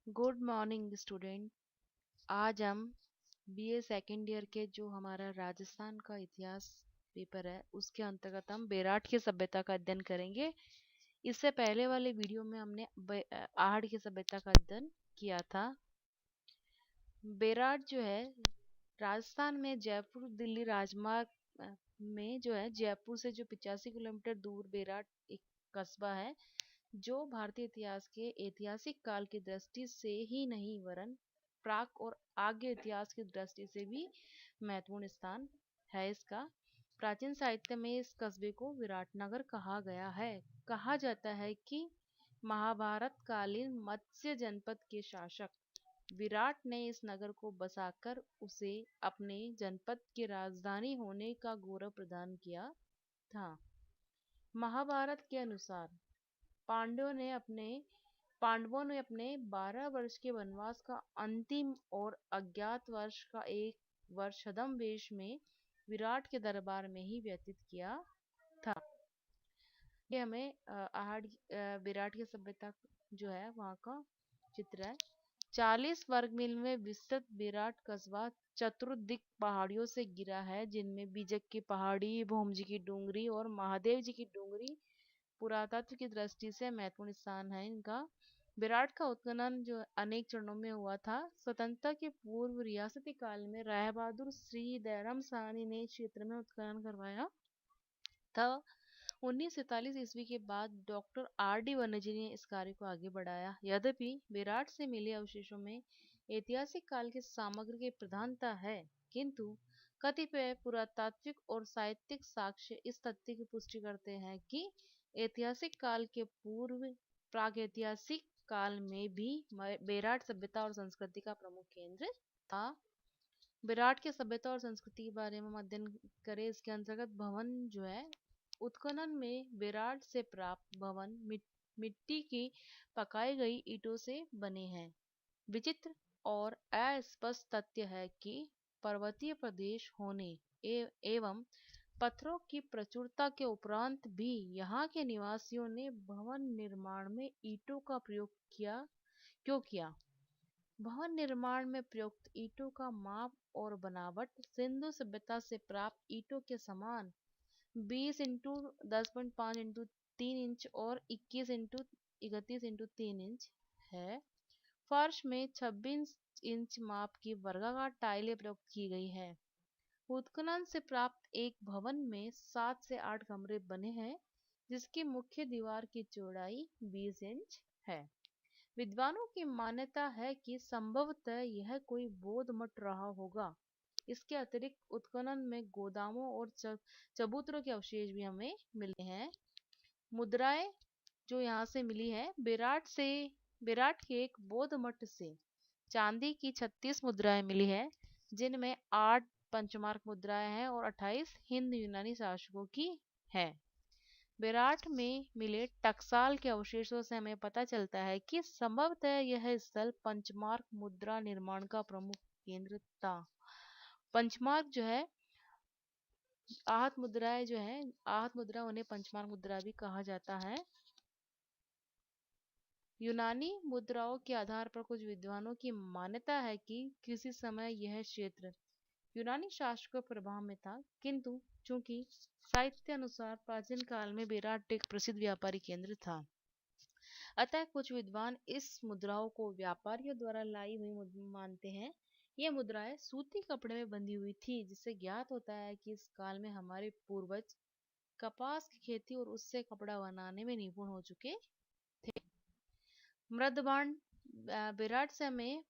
Good morning student. आज हम BA second year के जो हमारा राजस्थान का इतिहास पेपर है उसके अंतर्गत हम बेराट की सभ्यता का अध्ययन करेंगे। इससे पहले वाले वीडियो में हमने आहड़ की सभ्यता का अध्ययन किया था। बेराट जो है राजस्थान में जयपुर दिल्ली राजमार्ग में जो है जयपुर से जो 85 किलोमीटर दूर बेराट एक कस्बा है जो भारतीय इतिहास के ऐतिहासिक काल की दृष्टि से ही नहीं वरन प्राक और आगे इतिहास की दृष्टि से भी महत्वपूर्ण स्थान है। इसका प्राचीन साहित्य में इस कस्बे को विराटनगर कहा गया है। कहा जाता है कि महाभारत कालीन मत्स्य जनपद के शासक विराट ने इस नगर को बसाकर उसे अपने जनपद की राजधानी होने का गौरव प्रदान किया था। महाभारत के अनुसार पांडवों ने अपने 12 वर्ष के वनवास का अंतिम और अज्ञात वर्ष का एक वर्ष छद्म वेश में विराट के दरबार में ही व्यतीत किया था। ये हमें विराट की सभ्यता जो है वहाँ का चित्र है। 40 वर्ग मील में विस्तृत विराट कस्बा चतुर्दिक पहाड़ियों से घिरा है, जिनमें बीजक की पहाड़ी, भौमजी की डूंगरी और महादेव जी की डूंगरी पुरातत्व की दृष्टि से महत्वपूर्ण स्थान है। इनका विराट का उत्खनन जो अनेक चरणों में हुआ था। स्वतंत्रता के पूर्व रियासती काल में राय बहादुर श्री दयाराम साहनी ने क्षेत्र में उत्खनन करवाया था। 1947 ईस्वी के बाद डॉक्टर आर डी बनर्जी ने इस कार्य को आगे बढ़ाया। यद्यपि विराट से मिले अवशेषों में ऐतिहासिक काल की सामग्री की प्रधानता है, किंतु कतिपय पुरातात्विक और साहित्यिक साक्ष्य इस तथ्य की पुष्टि करते हैं कि ऐतिहासिक काल के पूर्व प्रागैतिहासिक काल में भी बेराट सभ्यता और संस्कृति का प्रमुख केंद्र था। विराट की सभ्यता और संस्कृति के बारे में हम अध्ययन करें। इसके अंतर्गत भवन जो है उत्खनन में विराट से प्राप्त भवन मिट्टी की पकाई गई ईंटों से बने हैं। विचित्र और अस्पष्ट तथ्य है कि पर्वतीय प्रदेश होने एवं पत्थरों की प्रचुरता के उपरांत भी यहाँ के निवासियों ने भवन निर्माण में ईंटों का प्रयोग क्यों किया। भवन निर्माण में प्रयुक्त ईंटों का माप और बनावट सिंधु सभ्यता से प्राप्त ईंटों के समान 20 इंटू 10.5 इंटू 3 इंच और 21 इंटू 31 इंटू 3 इंच है। फर्श में 26 इंच माप की वर्गाकार टाइलें प्रयुक्त की गई है। उत्खनन से प्राप्त एक भवन में 7 से 8 कमरे बने हैं, जिसकी मुख्य दीवार की चौड़ाई 20 इंच है। विद्वानों की मान्यता है कि संभवतः यह कोई बौद्ध मठ रहा होगा। इसके अतिरिक्त उत्खनन में गोदामों और चबूतरों के अवशेष भी हमें मिले हैं। मुद्राएं जो यहाँ से मिली है विराट के एक बौद्ध मठ से चांदी की 36 मुद्राएं मिली है, जिनमें 8 पंचमार्क मुद्राएं हैं और 28 हिंद यूनानी शासकों की है। विराट में मिले टकसाल के अवशेषों से हमें पता चलता है कि संभवतः यह स्थल पंचमार्क मुद्रा निर्माण का प्रमुख केंद्र था। पंचमार्क जो है आहत मुद्रा उन्हें पंचमार्क मुद्रा भी कहा जाता है। यूनानी मुद्राओं के आधार पर कुछ विद्वानों की मान्यता है कि किसी समय यह क्षेत्र यूनानी शासकों के प्रभाव में था, किंतु चूंकि साहित्य अनुसार प्राचीन काल में बेराट एक प्रसिद्ध व्यापारी केंद्र था, अतः कुछ विद्वान इस मुद्राओं को व्यापारियों द्वारा लाई हुई मानते हैं। ये मुद्राएं सूती कपड़े में बंधी हुई थी, जिससे ज्ञात होता है कि इस काल में हमारे पूर्वज कपास की खेती और उससे कपड़ा बनाने में निपुण हो चुके थे। मृदबाण विराट से हमें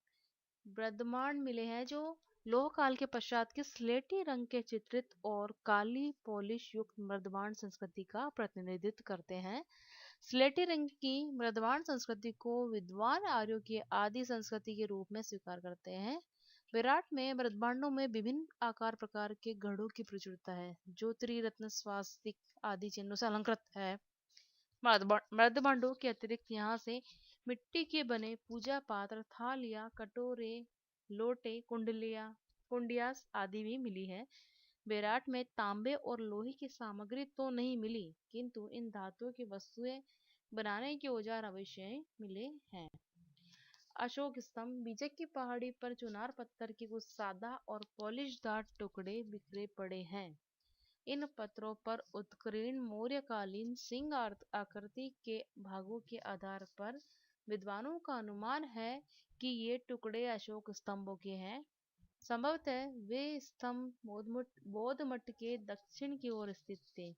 मृदबाण मिले हैं जो लोह काल के पश्चात के स्लेटी रंग के चित्रित और काली पॉलिश युक्त मृदबाण संस्कृति का प्रतिनिधित्व करते हैं। स्लेटी रंग की मृदबाण संस्कृति को विद्वान आर्यों की आदि संस्कृति के रूप में स्वीकार करते हैं। विराट में मृदबांडों में विभिन्न आकार प्रकार के घड़ों की प्रचुरता है, जो त्रिरत्न स्वास्तिक आदि चिन्हों से अलंकृत है। मृदबांडों के अतिरिक्त यहाँ से मिट्टी के बने पूजा पात्र, थालियां, कटोरे, लोटे, कुंडियास आदि भी मिली है। बेराट में तांबे और लोहे की सामग्री तो नहीं मिली, किंतु इन धातुओं की वस्तुएं बनाने के औजार अवश्य मिले हैं। अशोक स्तंभ बीजक की पहाड़ी पर चुनार पत्थर के कुछ सादा और पॉलिशदार टुकड़े बिखरे पड़े हैं। इन पत्थरों पर उत्कीर्ण मौर्यकालीन सिंह आकृति के भागों के आधार पर विद्वानों का अनुमान है कि ये टुकड़े अशोक स्तंभों के हैं। संभवतः वे स्तंभ बौद्ध मठ के दक्षिण की ओर स्थित थे,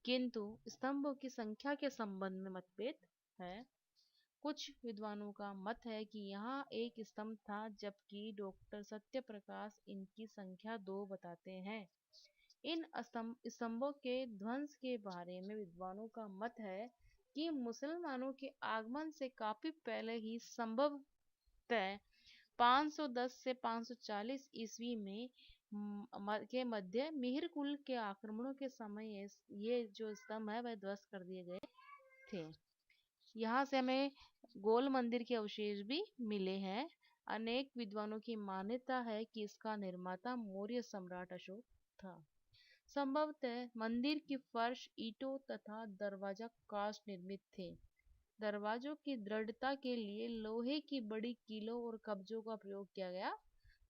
किंतु स्तंभों की संख्या के संबंध में मतभेद है। कुछ विद्वानों का मत है कि यहाँ एक स्तंभ था, जबकि डॉक्टर सत्यप्रकाश इनकी संख्या 2 बताते हैं। इन स्तंभों के ध्वंस के बारे में विद्वानों का मत है कि मुसलमानों के आगमन से काफी पहले ही, संभवतः 510 से 540 ईस्वी में के मध्य मिहिर कुल के आक्रमणों के समय ये जो स्तंभ है वह ध्वस्त कर दिए गए थे। यहाँ से हमें गोल मंदिर के अवशेष भी मिले हैं। अनेक विद्वानों की मान्यता है कि इसका निर्माता मौर्य सम्राट अशोक था। संभवतः मंदिर की फर्श ईंटों तथा दरवाजा काष्ठ निर्मित थे। दरवाजों की दृढ़ता के लिए लोहे की बड़ी कीलों और कब्जों का प्रयोग किया गया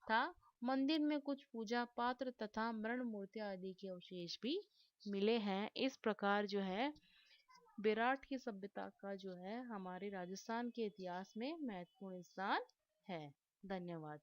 था। मंदिर में कुछ पूजा पात्र तथा मृण मूर्तियां आदि के अवशेष भी मिले हैं। इस प्रकार जो है बेराट की सभ्यता का जो है हमारे राजस्थान के इतिहास में महत्वपूर्ण स्थान है। धन्यवाद।